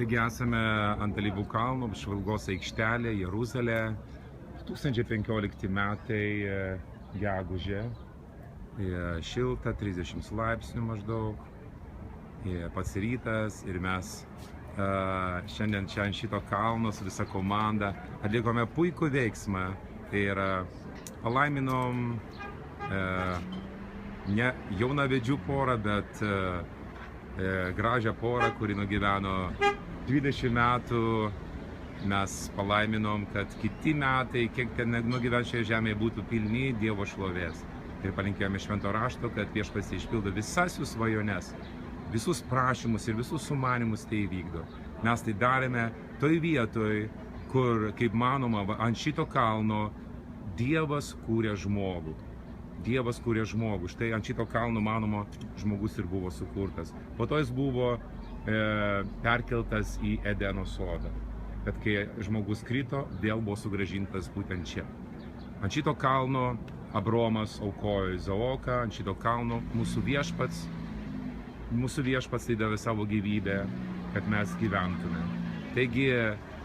Taigi esame ant Alyvų kalno, apžvalgos aikštelė, Jeruzalė, 2015 metai gegužė, šilta, 30 laipsnių maždaug, pats rytas ir mes šiandien čia ant šito kalno su visa komanda atlikome puikų veiksmą. Tai yra palaiminom ne jaunavedžių porą, bet gražią porą, kuri nugyveno 20 metų. Mes palaiminom, kad kiti metai, kiek ten nugyvent šioje žemėje, būtų pilni Dievo šlovės. Ir palinkėjome švento rašto, kad Viešpats išpildo visas jų svajones, visus prašymus ir visus sumanimus tai įvykdo. Mes tai darėme toj vietoj, kur, kaip manoma, ant šito kalno Dievas kūrė žmogų. Dievas kūrė žmogų. Štai ant šito kalno, manoma, žmogus ir buvo sukurtas. Po to jis buvo perkeltas į Edeno sodą. Bet kai žmogus krito, vėl buvo sugrąžintas būtent čia. Ant šito kalno Abraomas aukojo Izaoką, ant šito kalno mūsų viešpats tai davė savo gyvybę, kad mes gyventume. Taigi,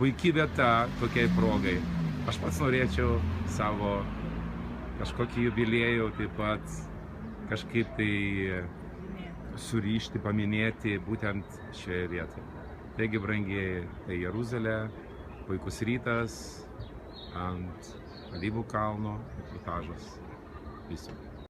puikia vieta tokiai progai. Aš pats norėčiau savo kažkokį jubiliejų taip pat kažkaip tai surišti, paminėti būtent šioje vietoje. Taigi, brangieji, tai Jeruzalė, puikus rytas ant Alyvų kalno, reportažas. Viso.